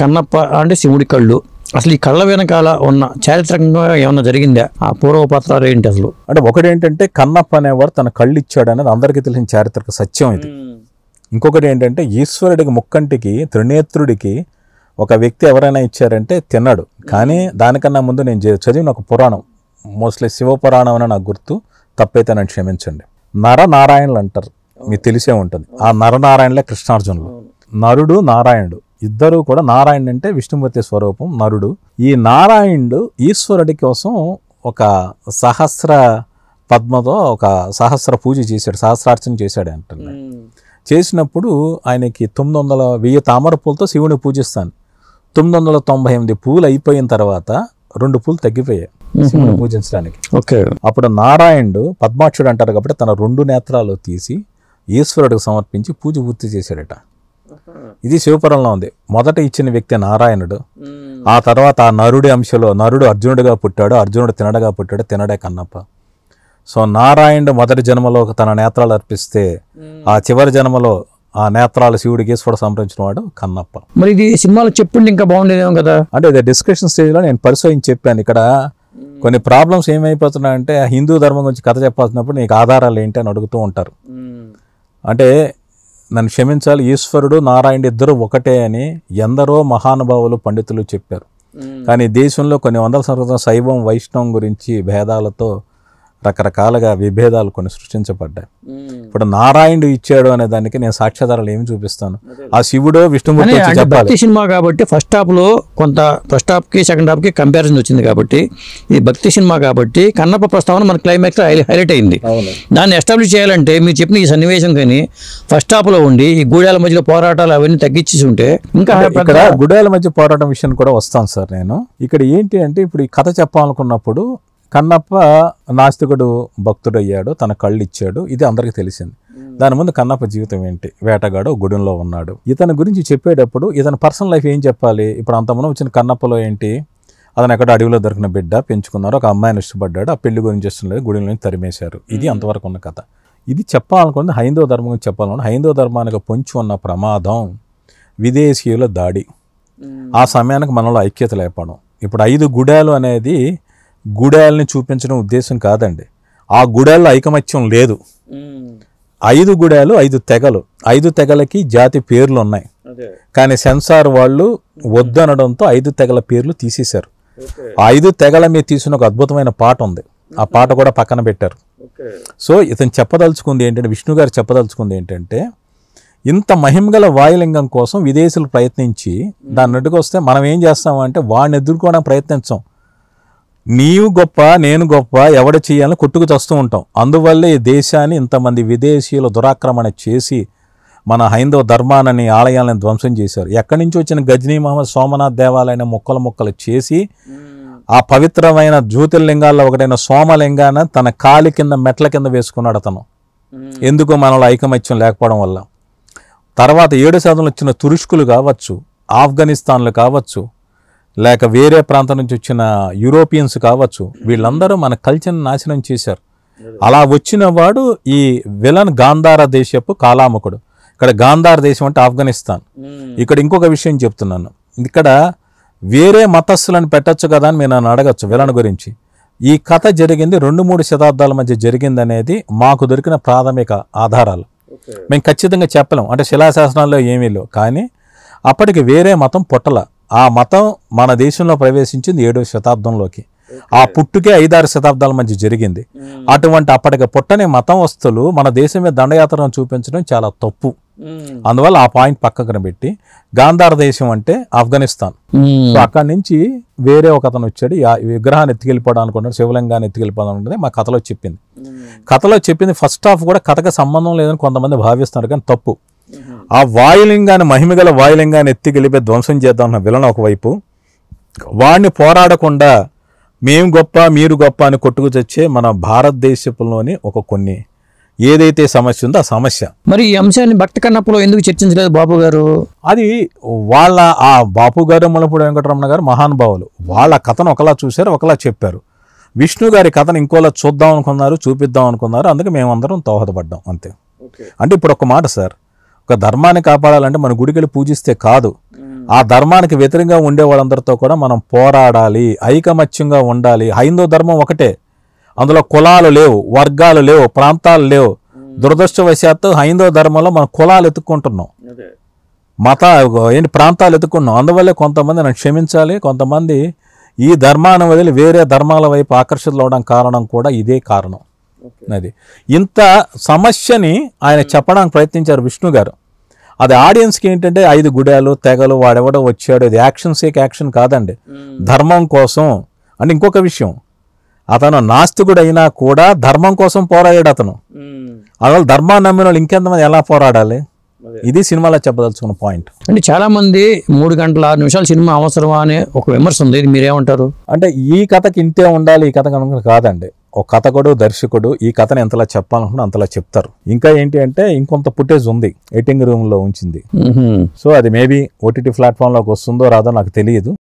కన్నప్ప అంటే శివుడి కళ్ళు, అసలు ఈ కళ్ళ వెనకాల ఉన్న చారిత్రకంగా ఏమన్నా జరిగిందా? ఆ పూర్వ పత్రాలు ఏంటి అసలు? అంటే ఒకటేంటంటే కన్నప్ప అనేవాడు తన కళ్ళు ఇచ్చాడు అనేది అందరికీ తెలిసిన చారిత్రక సత్యం ఇది. ఇంకొకటి ఏంటంటే ఈశ్వరుడికి ముక్కంటికి త్రినేత్రుడికి ఒక వ్యక్తి ఎవరైనా ఇచ్చారంటే తిన్నాడు. కానీ దానికన్నా ముందు నేను చదివిన ఒక పురాణం, మోస్ట్లీ శివపురాణం అని నాకు గుర్తు, తప్పైతే నన్ను క్షమించండి. నరనారాయణులు అంటారు, మీకు తెలిసే ఉంటుంది. ఆ నరనారాయణలే కృష్ణార్జునులు. నరుడు నారాయణుడు ఇద్దరు కూడా, నారాయణుడు అంటే విష్ణుమూర్తి స్వరూపం నరుడు. ఈ నారాయణుడు ఈశ్వరుడి కోసం ఒక సహస్ర పద్మతో ఒక సహస్ర పూజ చేశాడు, సహస్రార్చన చేశాడు అంటున్నాడు. చేసినప్పుడు ఆయనకి 1000 తామర పూలతో శివుని పూజిస్తాను. 998 పూలు అయిపోయిన తర్వాత 2 పూలు తగ్గిపోయాయి శివుని పూజించడానికి. అప్పుడు నారాయణుడు పద్మాక్షుడు అంటారు కాబట్టి తన 2 నేత్రాలు తీసి ఈశ్వరుడికి సమర్పించి పూజ పూర్తి చేశాడట. ఇది శివపురంలో ఉంది. మొదట ఇచ్చిన వ్యక్తి నారాయణుడు. ఆ తర్వాత ఆ నరుడి అంశలో నరుడు అర్జునుడిగా పుట్టాడు, అర్జునుడు తినడగా పుట్టాడు, తినడే కన్నప్ప. సో నారాయణుడు మొదటి జన్మలో తన నేత్రాలు అర్పిస్తే ఆ చివరి జన్మలో ఆ నేత్రాలు శివుడికి ఈశ్వరుడు సంప్రదించిన వాడు కన్నప్ప. మరి ఇది సినిమాలో చెప్పుండి ఇంకా బాగుండేదేమో కదా. అంటే ఇది డిస్కషన్ స్టేజ్లో నేను పరిశోధించి చెప్పాను. ఇక్కడ కొన్ని ప్రాబ్లమ్స్ ఏమైపోతున్నాయంటే హిందూ ధర్మం గురించి కథ చెప్పాల్సినప్పుడు నీకు ఆధారాలు ఏంటి అని అడుగుతూ ఉంటారు. అంటే నన్ను క్షమించాలి, ఈశ్వరుడు నారాయణుడు ఇద్దరు ఒకటే అని ఎందరో మహానుభావులు పండితులు చెప్పారు. కానీ దేశంలో కొన్ని వందల సంవత్సరాల శైవం వైష్ణవం గురించి భేదాలతో రకరకాలుగా విభేదాలు కొన్ని సృష్టించబడ్డాయి. ఇప్పుడు నారాయణుడు ఇచ్చాడు అనే దానికి నేను సాక్ష్యాధారాలు ఏమి చూపిస్తాను? ఆ శివుడు విష్ణుమూర్తి చెప్పాలి. భక్తి సినిమా కాబట్టి ఫస్ట్ హాఫ్లో కొంత, ఫస్ట్ హాఫ్కి సెకండ్ హాఫ్కి కంపారిజన్ వచ్చింది కాబట్టి ఇది భక్తి సినిమా కాబట్టి కన్నప్ప ప్రస్తావన మన క్లైమాక్స్ హైలైట్ అయింది. దాన్ని ఎస్టాబ్లిష్ చేయాలంటే మీరు చెప్పిన ఈ సన్నివేశం కానీ ఫస్ట్ హాఫ్లో ఉండి ఈ గూడాల మధ్యలో పోరాటాలు అవన్నీ తగ్గించి ఉంటే ఇంకా. ఇక్కడ గుడాల మధ్య పోరాటం విషయం కూడా వస్తాను సార్ నేను. ఇక్కడ ఏంటి అంటే ఇప్పుడు ఈ కథ చెప్పాలనుకున్నప్పుడు కన్నప్ప నాస్తికుడు భక్తుడు అయ్యాడు, తన కళ్ళు ఇచ్చాడు, ఇది అందరికీ తెలిసింది. దాని ముందు కన్నప్ప జీవితం ఏంటి? వేటగాడు, గుడిలో ఉన్నాడు. ఇతని గురించి చెప్పేటప్పుడు ఇతని పర్సనల్ లైఫ్ ఏం చెప్పాలి? ఇప్పుడు అంతమంది వచ్చిన కన్నప్పలో ఏంటి? అతను ఎక్కడ అడవిలో దొరికిన బిడ్డ, పెంచుకున్నారు, ఒక అమ్మాయిని ఇష్టపడ్డాడు, ఆ పెళ్లి గురించి ఇష్టం గుడిలో నుంచి తరిమేశారు. ఇది అంతవరకు ఉన్న కథ. ఇది చెప్పాలనుకుంది హైందవ ధర్మం గురించి చెప్పాలనుకుంటే హైందవ ధర్మానికి పొంచి ఉన్న ప్రమాదం, విదేశీయుల దాడి, ఆ సమయానికి మనలో ఐక్యత లేపడం. ఇప్పుడు 5 గుడాలు అనేది గుడాలని చూపించడం ఉద్దేశం కాదండి. ఆ గుడాల్లో ఐకమత్యం లేదు. 5 గుడాలు 5 తెగలు, 5 తెగలకి జాతి పేర్లు ఉన్నాయి. కానీ సెన్సార్ వాళ్ళు వద్దనడంతో 5 తెగల పేర్లు తీసేశారు. ఆ 5 తెగల మీద తీసిన ఒక అద్భుతమైన పాట ఉంది. ఆ పాట కూడా పక్కన పెట్టారు. సో ఇతను చెప్పదలుచుకుంది ఏంటంటే, విష్ణు గారు చెప్పదలుచుకుంది ఏంటంటే, ఇంత మహిమగల వాయులింగం కోసం విదేశీయులు ప్రయత్నించి దాన్ని అడ్డుకొస్తే మనం ఏం చేస్తామంటే వాడిని ఎదుర్కోవడానికి ప్రయత్నించాం. నీవు గొప్ప నేను గొప్ప ఎవడ చేయాలని కొట్టుకు చస్తూ ఉంటాం. అందువల్లే ఈ దేశాన్ని ఇంతమంది విదేశీయులు దురాక్రమణ చేసి మన హైందవ ధర్మాన్ని ఆలయాలను ధ్వంసం చేశారు. ఎక్కడి నుంచి వచ్చిన గజనీ మహమ్మద్ సోమనాథ్ దేవాలయాన్ని ముక్కలు చేసి ఆ పవిత్రమైన జ్యోతిర్లింగాల్లో ఒకటైన సోమలింగాన తన కాలి కింద మెట్ల కింద వేసుకున్నాడు అతను. ఎందుకు? మనలో ఐకమత్యం లేకపోవడం వల్ల. తర్వాత 7% వచ్చిన తురుష్కులు కావచ్చు, ఆఫ్ఘనిస్తాన్లు కావచ్చు, లేక వేరే ప్రాంతం నుంచి వచ్చిన యూరోపియన్స్ కావచ్చు, వీళ్ళందరూ మన కల్చర్ని నాశనం చేశారు. అలా వచ్చిన వాడు ఈ విలన్ గాంధార దేశపు కాలాముకుడు. ఇక్కడ గాంధార దేశం అంటే ఆఫ్ఘనిస్తాన్. ఇక్కడ ఇంకొక విషయం చెప్తున్నాను, ఇక్కడ వేరే మతస్థులను పెట్టచ్చు కదా అని మీరు నన్ను అడగచ్చు విలన్ గురించి. ఈ కథ జరిగింది 2-3 శతాబ్దాల మధ్య జరిగింది అనేది మాకు దొరికిన ప్రాథమిక ఆధారాలు. మేము ఖచ్చితంగా చెప్పలేం, అంటే శిలాశాసనాల్లో ఏమీ లేవు. కానీ అప్పటికి వేరే మతం పుట్టల. ఆ మతం మన దేశంలో ప్రవేశించింది 7వ శతాబ్దంలోకి. ఆ పుట్టుకే 5-6 శతాబ్దాల మధ్య జరిగింది. అటువంటి అప్పటికి పుట్టని మతం వస్తువులు మన దేశం మీద దండయాత్రను చూపించడం చాలా తప్పు. అందువల్ల ఆ పాయింట్ పక్కన పెట్టి గాంధార దేశం అంటే ఆఫ్ఘనిస్తాన్. సో అక్కడి నుంచి వేరే ఒక అతను వచ్చాడు, ఈ విగ్రహాన్ని ఎత్తుకెళ్ళిపోవడం అనుకున్నాడు, శివలింగాన్ని ఎత్తుకెళ్ళిపోవడం అనుకున్నది మా కథలో చెప్పింది. కథలో చెప్పింది ఫస్ట్ హాఫ్ కూడా కథకు సంబంధం లేదని కొంతమంది భావిస్తున్నారు, కానీ తప్పు. ఆ వాయులింగాన్ని, మహిమగల వాయులింగాన్ని ఎత్తుకెళ్ళిపోయి ధ్వంసం చేద్దాం అన్న విలన్ ఒకవైపు, వాడిని పోరాడకుండా మేము గొప్ప మీరు గొప్ప అని కొట్టుకు చచ్చే మన భారతదేశంలోని కొన్ని ఏదైతే సమస్య ఉందో ఆ సమస్య. మరి ఈ అంశాన్ని భక్త కన్నప్పలో ఎందుకు చర్చించలేదు బాపు గారు? అది వాళ్ళ ఆ బాపు గారు మలపూడి వెంకటరమణ గారు మహానుభావులు, వాళ్ళ కథను ఒకలా చూశారు, ఒకలా చెప్పారు. విష్ణు గారి కథను ఇంకోలా చూద్దాం అనుకున్నారు, చూపిద్దాం అనుకున్నారు. అందుకే మేమందరం దోహదపడ్డాం అంతే. అంటే ఇప్పుడు ఒక మాట సార్, ఒక ధర్మాన్ని కాపాడాలంటే మన గుడికి వెళ్ళి పూజిస్తే కాదు, ఆ ధర్మానికి వ్యతిరేకంగా ఉండే వాళ్ళందరితో కూడా మనం పోరాడాలి, ఐకమత్యంగా ఉండాలి. హైందవ ధర్మం ఒకటే, అందులో కులాలు లేవు, వర్గాలు లేవు, ప్రాంతాలు లేవు. దురదృష్టవశాత్తు హైందవ ధర్మంలో మనం కులాలు ఎత్తుక్కుంటున్నాం, ప్రాంతాలు ఎత్తుకున్నాం. అందువల్లే కొంతమంది నన్ను క్షమించాలి, కొంతమంది ఈ ధర్మాన్ని వదిలి వేరే ధర్మాల వైపు ఆకర్షితులు అవడం కారణం కూడా ఇదే కారణం. అది ఇంత సమస్యని ఆయన చెప్పడానికి ప్రయత్నించారు విష్ణు గారు. అది ఆడియన్స్కి ఏంటంటే 5 గుడాలు తెగలు వాడెవడో వచ్చాడు, ఇది యాక్షన్ సేక్ యాక్షన్ కాదండి, ధర్మం కోసం. అంటే ఇంకొక విషయం, అతను నాస్తికుడు అయినా కూడా ధర్మం కోసం పోరాడాడు అతను. అందువల్ల ధర్మాన్ని నమ్మిన వాళ్ళు ఇంకెంతమంది ఎలా పోరాడాలి, ఇది సినిమాలో చెప్పదలుచుకున్న పాయింట్. అంటే చాలా మంది 3 గంటల 6 నిమిషాల సినిమా అవసరమా అనే ఒక విమర్శ ఉంది, ఇది మీరేమంటారు? అంటే ఈ కథకి ఇంతే ఉండాలి, ఈ కథ కనుక కాదండి. ఒక కథకుడు దర్శకుడు ఈ కథను ఎంతలా చెప్పాలనుకున్నా అంతలా చెప్తారు. ఇంకా ఏంటి అంటే ఇంకొంత ఫుటేజ్ ఉంది ఎడిటింగ్ రూమ్ లో ఉంచింది. సో అది మేబీ ఓటీటీ ప్లాట్ఫామ్ లోకి వస్తుందో రాదో నాకు తెలియదు.